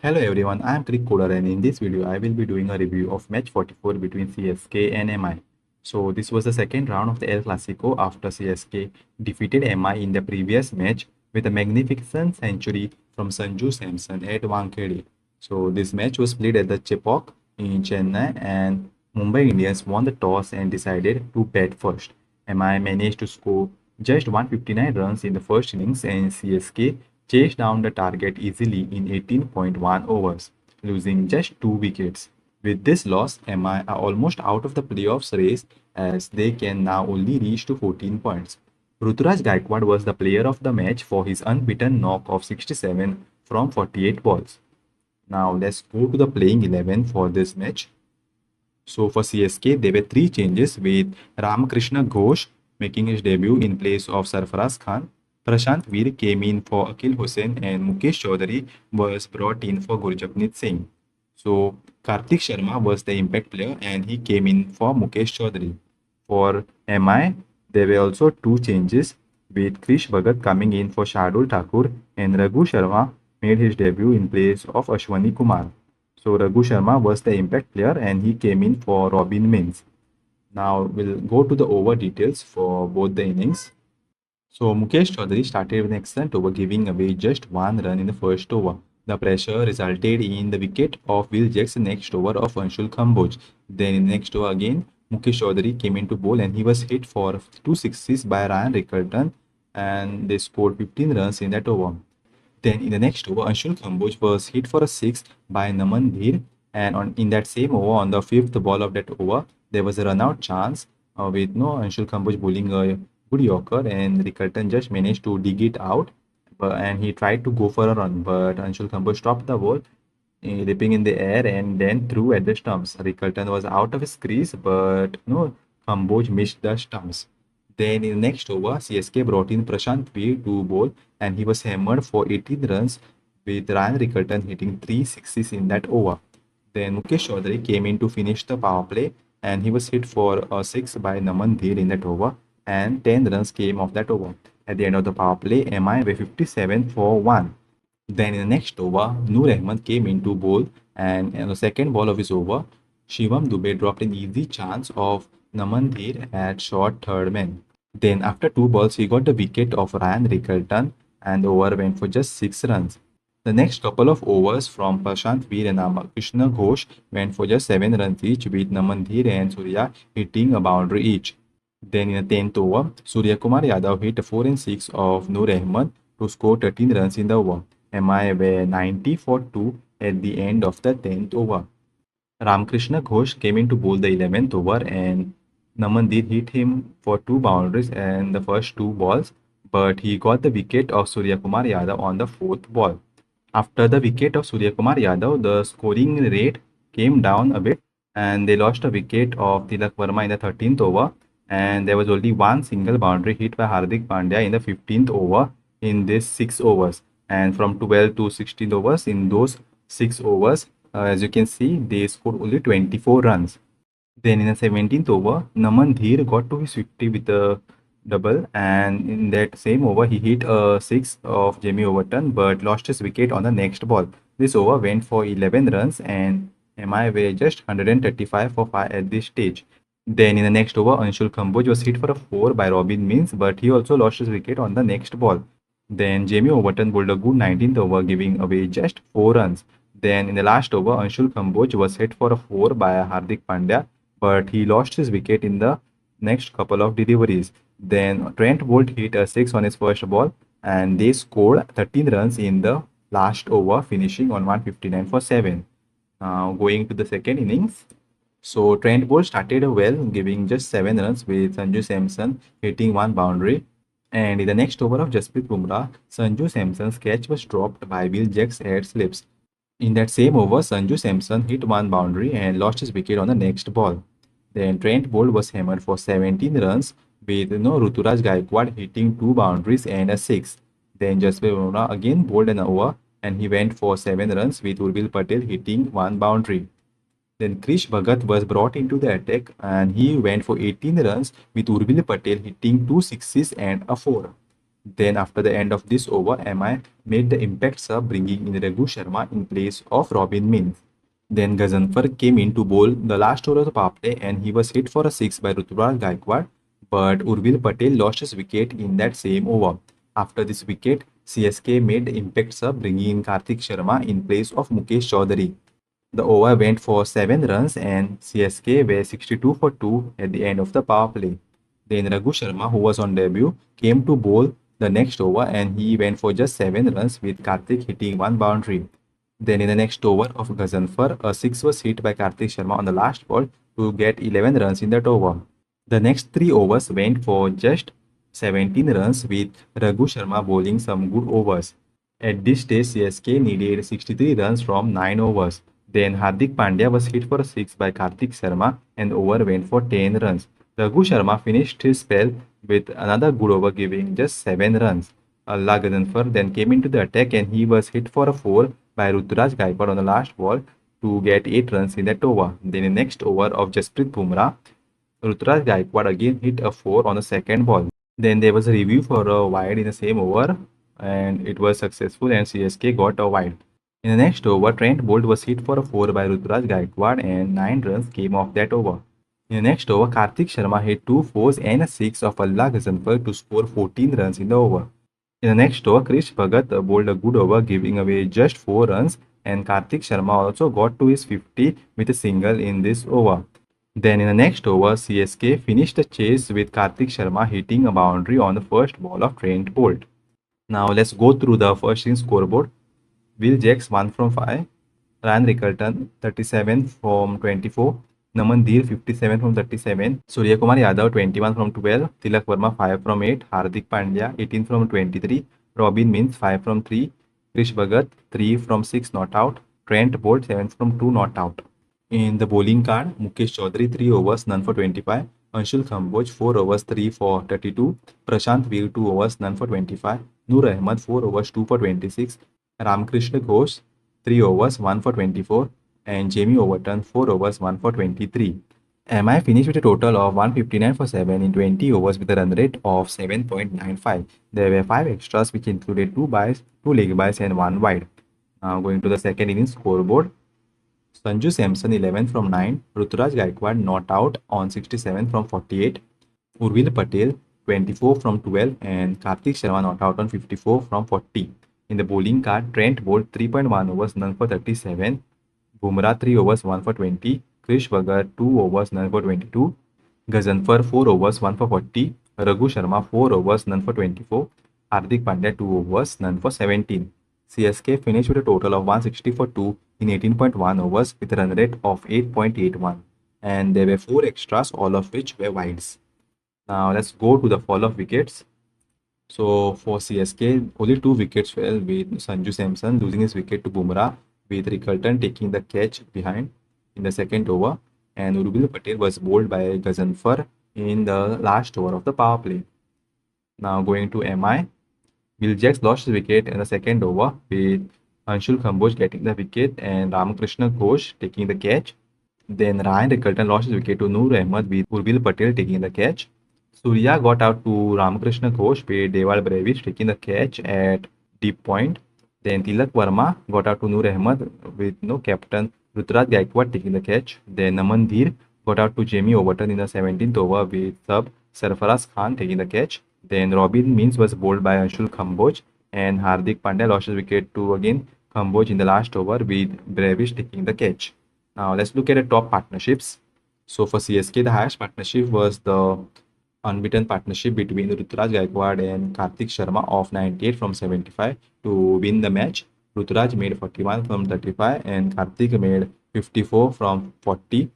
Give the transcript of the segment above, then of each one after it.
Hello everyone, I am Krick Kolar and in this video I will be doing a review of match 44 between CSK and MI. So this was the second round of the El Clasico after CSK defeated MI in the previous match with a magnificent century from Sanju Samson at Wankhede. So this match was played at the Chepauk in Chennai and Mumbai Indians won the toss and decided to bat first. MI managed to score just 159 runs in the first innings and CSK chased down the target easily in 18.1 overs, losing just 2 wickets. With this loss, MI are almost out of the playoffs race as they can now only reach to 14 points. Ruturaj Gaikwad was the player of the match for his unbeaten knock of 67 from 48 balls. Now let's go to the playing 11 for this match. So for CSK, there were three changes with Ramakrishna Ghosh making his debut in place of Sarfaraz Khan. Prashant Veer came in for Akil Hussain and Mukesh Chaudhary was brought in for Gurjapneet Singh. So Kartik Sharma was the impact player and he came in for Mukesh Chaudhary. For MI, there were also two changes with Krish Bhagat coming in for Shardul Thakur and Raghu Sharma made his debut in place of Ashwani Kumar. So Raghu Sharma was the impact player and he came in for Robin Mins. Now we'll go to the over details for both the innings. So Mukesh Chaudhary started with an excellent over, giving away just one run in the first over. The pressure resulted in the wicket of Will Jack's next over of Anshul Kamboj. Then in the next over again, Mukesh Chaudhary came into bowl and he was hit for two sixes by Ryan Rickerton and they scored 15 runs in that over. Then in the next over, Anshul Kamboj was hit for a six by Naman Dhir. And in that same over, on the fifth ball of that over, there was a run-out chance with no Anshul Kamboj bowling a good yorker, and Rickerton just managed to dig it out. And he tried to go for a run, but Anshul Kamboj stopped the ball, leaping in the air and then threw at the stumps. Rickerton was out of his crease, but no, Kamboj missed the stumps. Then in the next over, CSK brought in Prashant Veer to bowl and he was hammered for 18 runs with Ryan Rickerton hitting three sixes in that over. Then Mukesh Chaudhary came in to finish the power play and he was hit for a six by Naman Dhir in that over and 10 runs came off that over. At the end of the power play, MI were 57 for 1. Then in the next over, Noor Ahmed came in to bowl and on the second ball of his over, Shivam Dubey dropped an easy chance of Naman Dhir at short third man. Then after two balls, he got the wicket of Ryan Rickerton and the over went for just 6 runs. The next couple of overs from Prashant Veer and Krishna Ghosh went for just 7 runs each with Naman Dhir and Surya hitting a boundary each. Then in the 10th over, Surya Kumar Yadav hit a 4 and 6 of Noor Ahmed to score 13 runs in the over. MI were 90 for 2 at the end of the 10th over. Ramakrishna Ghosh came in to bowl the 11th over and Namandeep hit him for two boundaries and the first two balls, but he got the wicket of Surya Kumar Yadav on the fourth ball. After the wicket of Surya Kumar Yadav, the scoring rate came down a bit and they lost a wicket of Tilak Verma in the 13th over and there was only one single boundary hit by Hardik Pandya in the 15th over in these 6 overs. And from 12 to 16 overs, in those 6 overs, as you can see, they scored only 24 runs. Then in the 17th over, Naman Dhir got to his 50 with a double, and in that same over, he hit a 6 of Jamie Overton but lost his wicket on the next ball. This over went for 11 runs, and MI were just 135 for 5 at this stage. Then in the next over, Anshul Kamboj was hit for a 4 by Robin Means, but he also lost his wicket on the next ball. Then Jamie Overton bowled a good 19th over, giving away just 4 runs. Then in the last over, Anshul Kamboj was hit for a 4 by Hardik Pandya, but he lost his wicket in the next couple of deliveries. Then Trent Bolt hit a 6 on his first ball, and they scored 13 runs in the last over, finishing on 159 for 7. Now going to the second innings. So Trent Bolt started well, giving just 7 runs with Sanju Samson hitting one boundary. And in the next over of Jasprit Bumrah, Sanju Samson's catch was dropped by Will Jack's head slips. In that same over, Sanju Samson hit one boundary and lost his wicket on the next ball. Then Trent Bolt was hammered for 17 runs with Ruturaj Gaikwad hitting two boundaries and a 6. Then Jasprit Bumrah again bowled an over and he went for 7 runs with Urbil Patel hitting one boundary. Then Krish Bhagat was brought into the attack and he went for 18 runs with Urbil Patel hitting two sixes and a 4. Then after the end of this over, MI made the impact sub, bringing in Raghu Sharma in place of Robin Mins. Then Gazanfar came in to bowl the last over of the power play, and he was hit for a 6 by Ruturaj Gaikwad, but Urvil Patel lost his wicket in that same over. After this wicket, CSK made the impact sub, bringing in Karthik Sharma in place of Mukesh Chaudhary. The over went for 7 runs and CSK were 62 for 2 at the end of the power play. Then Raghu Sharma, who was on debut, came to bowl the next over and he went for just 7 runs with Karthik hitting one boundary. Then in the next over of Ghazanfar, a 6 was hit by Karthik Sharma on the last ball to get 11 runs in that over. The next 3 overs went for just 17 runs with Raghu Sharma bowling some good overs. At this stage, CSK needed 63 runs from 9 overs. Then Hardik Pandya was hit for a 6 by Karthik Sharma and the over went for 10 runs. Raghu Sharma finished his spell with another good over, giving just 7 runs. Allah Ghazanfar then came into the attack and he was hit for a 4 by Ruturaj Gaikwad on the last ball to get 8 runs in that over. Then in the next over of Jasprit Bumrah, Ruturaj Gaikwad again hit a 4 on the second ball. Then there was a review for a wide in the same over and it was successful and CSK got a wide. In the next over, Trent Bolt was hit for a 4 by Ruturaj Gaikwad and 9 runs came off that over. In the next over, Karthik Sharma hit 2 fours and a 6 of Allah Ghazanfar to score 14 runs in the over. In the next over, Krish Bhagat bowled a good over, giving away just 4 runs, and Karthik Sharma also got to his 50 with a single in this over. Then in the next over, CSK finished the chase with Karthik Sharma hitting a boundary on the first ball of Trent Bolt. Now let's go through the first innings scoreboard. Will Jacks 1 from 5, Ryan Rickerton 37 from 24, Naman Dheer 57 from 37, Surya Kumar Yadav 21 from 12, Tilak Verma 5 from 8, Hardik Pandya 18 from 23, Robin Mins 5 from 3, Krish Bhagat 3 from 6 not out, Trent Bolt 7 from 2 not out. In the bowling card, Mukesh Chaudhary 3 overs none for 25, Anshul Kamboj 4 overs 3 for 32, Prashant Veer 2 overs none for 25, Noor Ahmed 4 overs 2 for 26, Ramkrishna Ghosh 3 overs 1 for 24, and Jamie Overton 4 overs 1 for 23. MI finished with a total of 159 for 7 in 20 overs with a run rate of 7.95. There were 5 extras which included 2 byes, 2 leg byes and 1 wide. Now going to the second innings scoreboard. Sanju Samson 11 from 9, Ruturaj Gaikwad not out on 67 from 48, Urvil Patel 24 from 12 and Karthik Sharma not out on 54 from 40. In the bowling card, Trent bowled 3.1 overs none for 37, Bumrah 3 overs 1 for 20, Krish Bhagat 2 overs none for 22, Ghazanfar 4 overs 1 for 40, Raghu Sharma 4 overs none for 24, Hardik Pandya 2 overs none for 17. CSK finished with a total of 160 for 2 in 18.1 overs with a run rate of 8.81 and there were 4 extras, all of which were wides. Now let's go to the fall of wickets. So for CSK, only 2 wickets fell with Sanju Samson losing his wicket to Bumrah with Rickerton taking the catch behind in the second over and Urvil Patel was bowled by Ghazanfar in the last over of the power play. Now going to MI, Will Jacks lost his wicket in the second over with Anshul Kamboj getting the wicket and Ramakrishna Ghosh taking the catch. Then Ryan Rickerton lost his wicket to Noor Ahmed with Urvil Patel taking the catch. Surya got out to Ramakrishna Ghosh with Deval Brevis taking the catch at deep point. Then Tilak Verma got out to Noor Ahmed with captain Ruturaj Gaikwad taking the catch. Then Naman Dheer got out to Jamie Overton in the 17th over with sub Sarfaraz Khan taking the catch. Then Robin Mins was bowled by Anshul Kamboj and Hardik Pandya lost his wicket to again Kamboj in the last over with Brevis taking the catch. Now let's look at the top partnerships. So for CSK, the highest partnership was the unbeaten partnership between Ruturaj Gaikwad and Karthik Sharma of 98 from 75 to win the match. Ruturaj made 41 from 35 and Karthik made 54 from 40.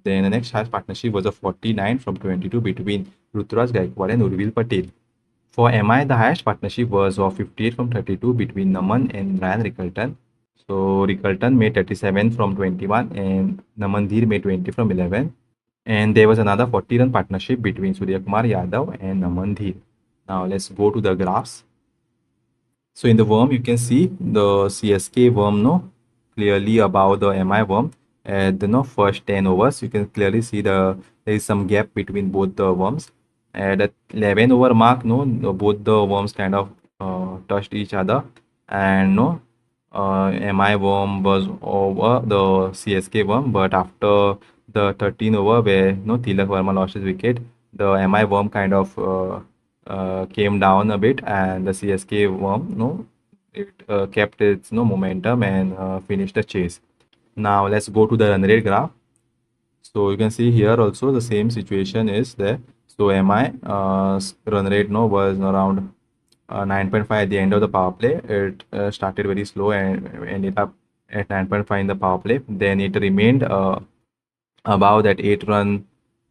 Then the next highest partnership was a 49 from 22 between Ruturaj Gaikwad and Urvil Patel. For MI, the highest partnership was of 58 from 32 between Naman and Ryan Rickerton. So Rickerton made 37 from 21 and Naman Dheer made 20 from 11. And there was another 40-run partnership between Surya Kumar Yadav and Naman Dheer. Now let's go to the graphs. So in the worm, you can see the CSK worm clearly above the MI worm. At the first 10 overs, you can clearly see there is some gap between both the worms. At the 11 over mark, no, both the worms kind of touched each other, and no, MI worm was over the CSK worm. But after the 13 over, where no Tilak Verma lost his wicket, the MI worm kind of came down a bit, and the CSK worm, no, it kept its no momentum and finished the chase. Now let's go to the run rate graph. So you can see here also the same situation is there. So MI run rate no was around 9.5 at the end of the power play. It started very slow and ended up at 9.5 in the power play. Then it remained above that 8 run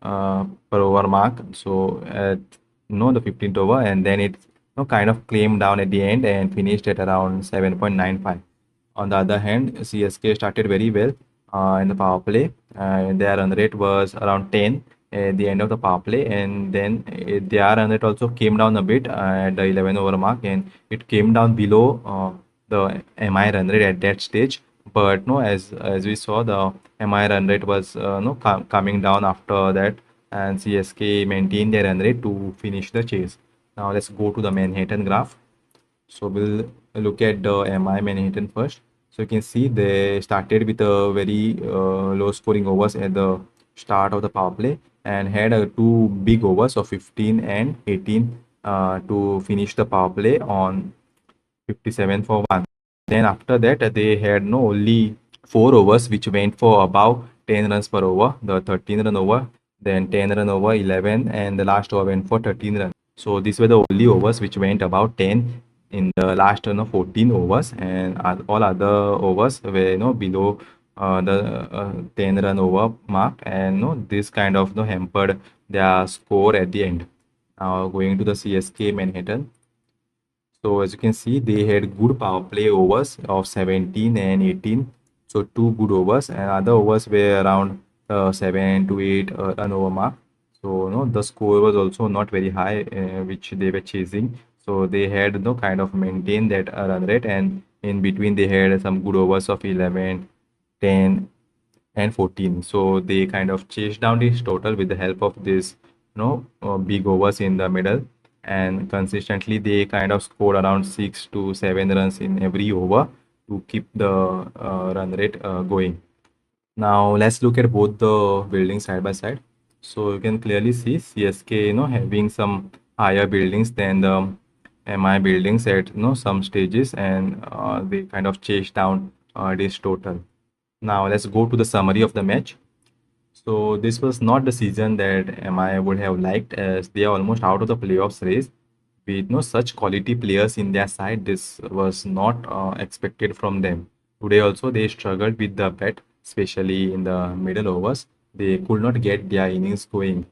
per over mark. So at the 15th over, and then it kind of claimed down at the end and finished at around 7.95. On the other hand, CSK started very well in the power play. Their run rate was around 10 at the end of the power play, and then their run rate also came down a bit at the 11 over mark, and it came down below the MI run rate at that stage. But no, as we saw, the MI run rate was no coming down after that, and CSK maintained their run rate to finish the chase. Now let's go to the Manhattan graph. So we'll look at the MI Manhattan first. So you can see they started with a very low scoring overs at the start of the power play, and had two big overs of 15 and 18 to finish the power play on 57 for 1. Then after that, they had no only 4 overs which went for above 10 runs per over, the 13 run over, then 10 run over, 11, and the last over went for 13 runs. So these were the only overs which went about 10 in the last 14 overs, and all other overs were below the 10 run over mark, and this kind of hampered their score at the end. Now going to the CSK Manhattan. So as you can see, they had good power play overs of 17 and 18. So two good overs, and other overs were around 7 to 8 run over mark. So the score was also not very high, which they were chasing. So they had kind of maintained that run rate, and in between they had some good overs of 11, 10, and 14. So they kind of chased down this total with the help of this big overs in the middle, and consistently they kind of scored around 6 to 7 runs in every over to keep the run rate going. Now let's look at both the buildings side by side. So you can clearly see CSK having some higher buildings than the MI buildings at some stages, and they kind of chased down this total. Now let's go to the summary of the match. So this was not the season that MI would have liked, as they are almost out of the playoffs race. With no such quality players in their side, this was not expected from them. Today also they struggled with the bat, especially in the middle overs. They could not get their innings going.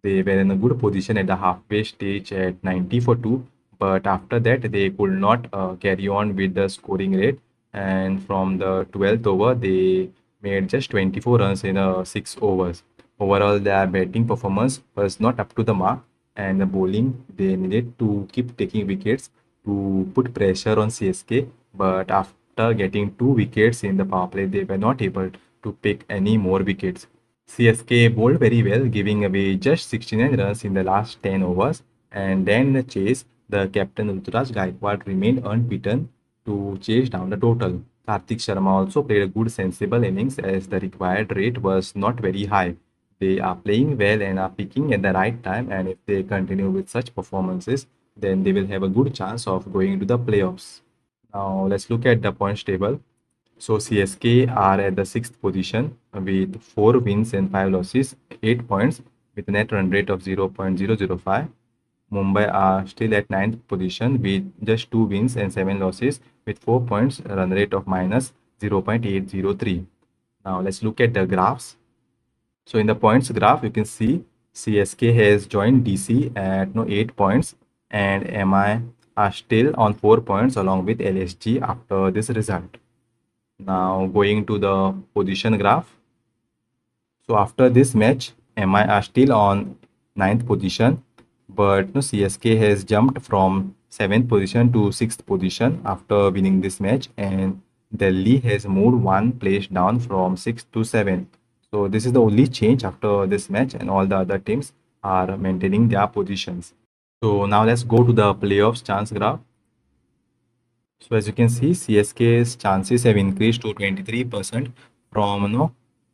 They were in a good position at the halfway stage at 90 for 2, but after that they could not carry on with the scoring rate. And from the 12th over, they made just 24 runs in 6 overs. Overall, their batting performance was not up to the mark, and the bowling, they needed to keep taking wickets to put pressure on CSK. But after getting 2 wickets in the power play, they were not able to pick any more wickets. CSK bowled very well, giving away just 69 runs in the last 10 overs. And then in the chase, the captain Ruturaj Gaikwad remained unbeaten to chase down the total. Karthik Sharma also played a good sensible innings, as the required rate was not very high. They are playing well and are picking at the right time, and if they continue with such performances, then they will have a good chance of going to the playoffs. Now let's look at the points table. So CSK are at the 6th position with 4 wins and 5 losses, 8 points with a net run rate of 0.005. Mumbai are still at 9th position with just 2 wins and 7 losses with 4 points, run rate of minus 0.803. Now let's look at the graphs. So in the points graph, you can see CSK has joined DC at 8 points, and MI are still on 4 points along with LSG after this result. Now going to the position graph. So after this match, MI are still on 9th position, but CSK has jumped from 7th position to 6th position after winning this match, and Delhi has moved one place down from 6th to 7th. So this is the only change after this match, and all the other teams are maintaining their positions. So now let's go to the playoffs chance graph. So as you can see, CSK's chances have increased to 23% from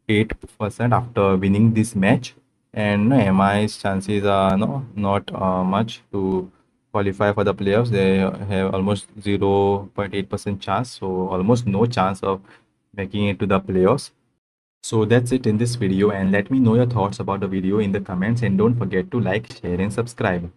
8% after winning this match, and MI's chances are not much to qualify for the playoffs. They have almost 0.8% chance, so almost no chance of making it to the playoffs. So that's it in this video, and let me know your thoughts about the video in the comments, and don't forget to like, share and subscribe.